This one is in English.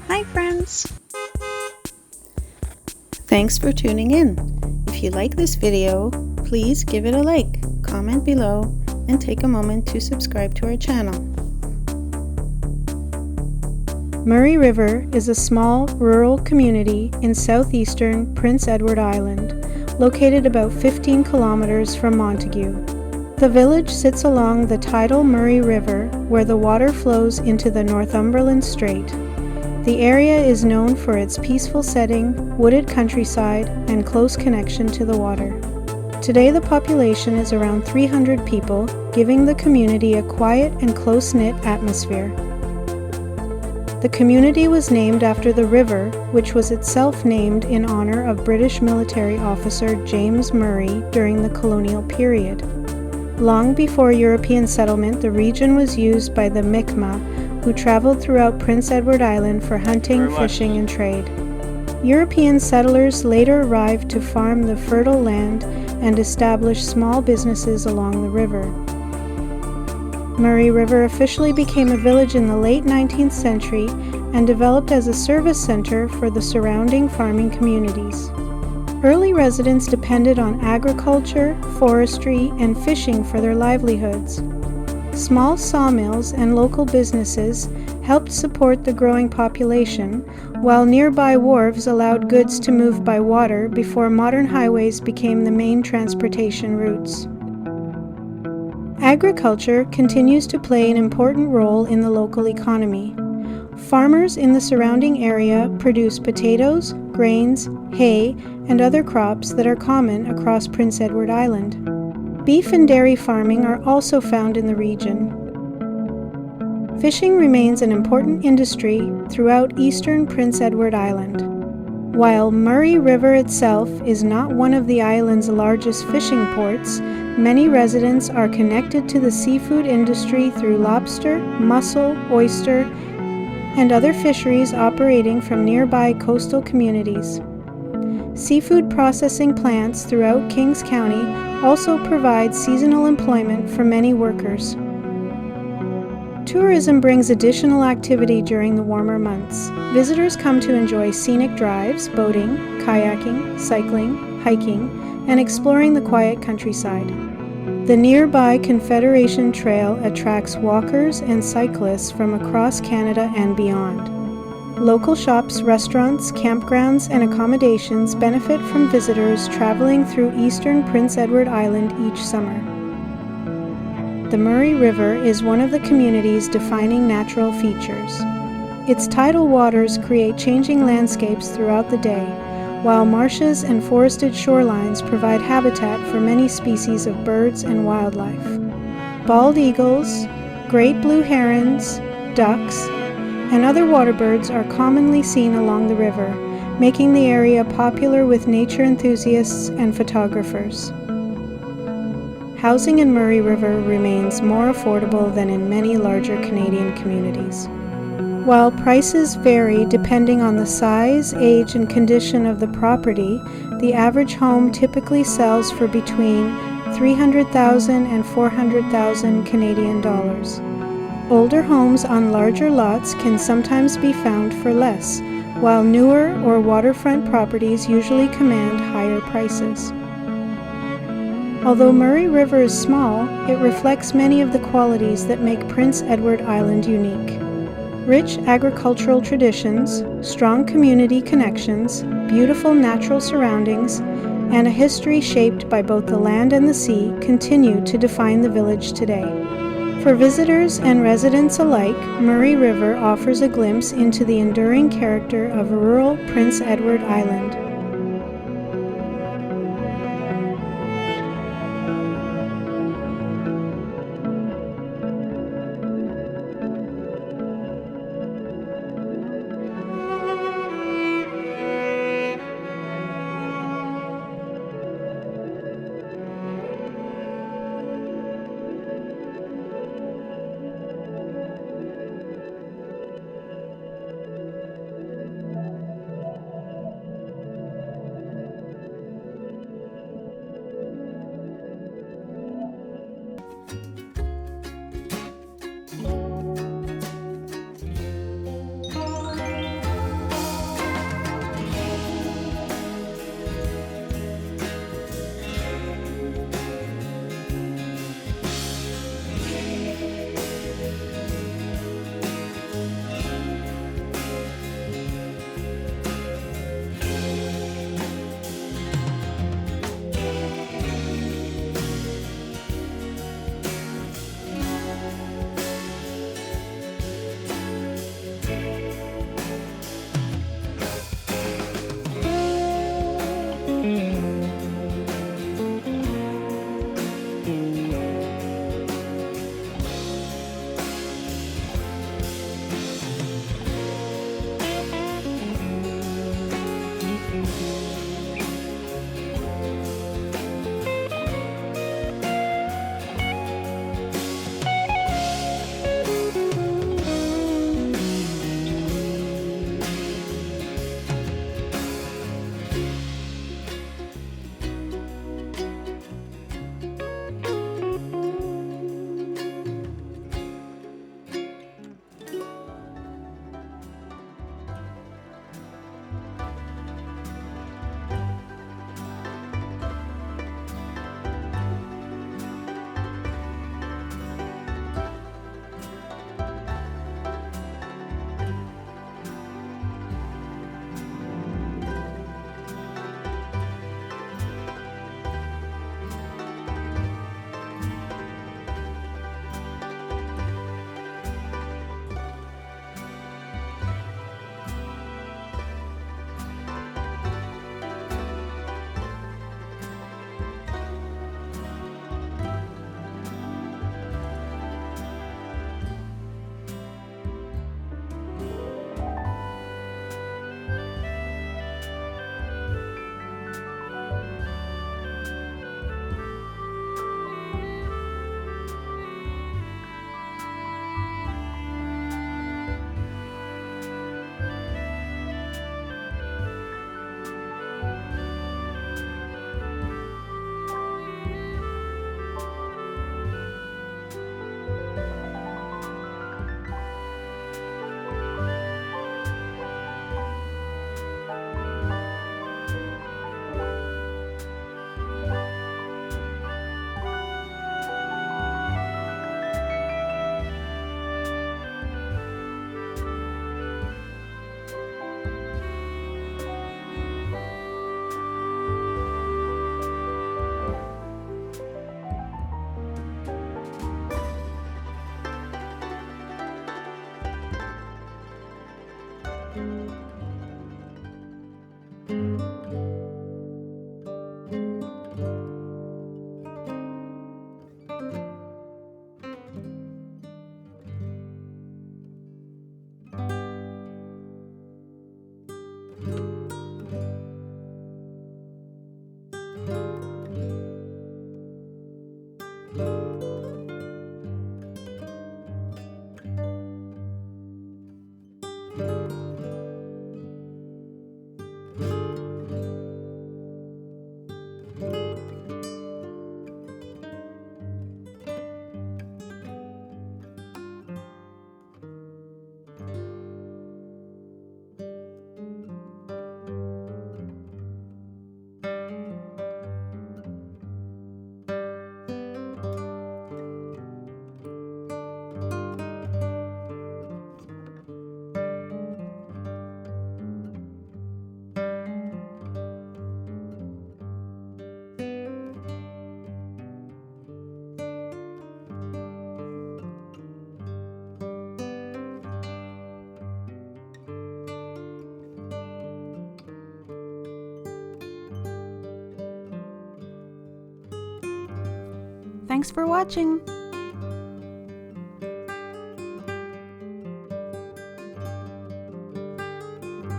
Hi friends! Thanks for tuning in. If you like this video, please give it a like, comment below, and take a moment to subscribe to our channel. Murray River is a small rural community in southeastern Prince Edward Island, located about 15 kilometers from Montague. The village sits along the tidal Murray River, where the water flows into the Northumberland Strait. The area is known for its peaceful setting, wooded countryside, and close connection to the water. Today the population is around 300 people, giving the community a quiet and close-knit atmosphere. The community was named after the river, which was itself named in honor of British military officer James Murray during the colonial period. Long before European settlement, the region was used by the Mi'kmaq, who traveled throughout Prince Edward Island for hunting, fishing, and trade. European settlers later arrived to farm the fertile land and establish small businesses along the river. Murray River officially became a village in the late 19th century and developed as a service center for the surrounding farming communities. Early residents depended on agriculture, forestry, and fishing for their livelihoods. Small sawmills and local businesses helped support the growing population, while nearby wharves allowed goods to move by water before modern highways became the main transportation routes. Agriculture continues to play an important role in the local economy. Farmers in the surrounding area produce potatoes, grains, hay, and other crops that are common across Prince Edward Island. Beef and dairy farming are also found in the region. Fishing remains an important industry throughout eastern Prince Edward Island. While Murray River itself is not one of the island's largest fishing ports, many residents are connected to the seafood industry through lobster, mussel, oyster, and other fisheries operating from nearby coastal communities. Seafood processing plants throughout Kings County also provide seasonal employment for many workers. Tourism brings additional activity during the warmer months. Visitors come to enjoy scenic drives, boating, kayaking, cycling, hiking, and exploring the quiet countryside. The nearby Confederation Trail attracts walkers and cyclists from across Canada and beyond. Local shops, restaurants, campgrounds, and accommodations benefit from visitors traveling through eastern Prince Edward Island each summer. The Murray River is one of the community's defining natural features. Its tidal waters create changing landscapes throughout the day, while marshes and forested shorelines provide habitat for many species of birds and wildlife. Bald eagles, great blue herons, ducks, and other water birds are commonly seen along the river, making the area popular with nature enthusiasts and photographers. Housing in Murray River remains more affordable than in many larger Canadian communities. While prices vary depending on the size, age, and condition of the property, the average home typically sells for between $300,000 and $400,000 Canadian dollars. Older homes on larger lots can sometimes be found for less, while newer or waterfront properties usually command higher prices. Although Murray River is small, it reflects many of the qualities that make Prince Edward Island unique. Rich agricultural traditions, strong community connections, beautiful natural surroundings, and a history shaped by both the land and the sea continue to define the village today. For visitors and residents alike, Murray River offers a glimpse into the enduring character of rural Prince Edward Island. Thanks for watching!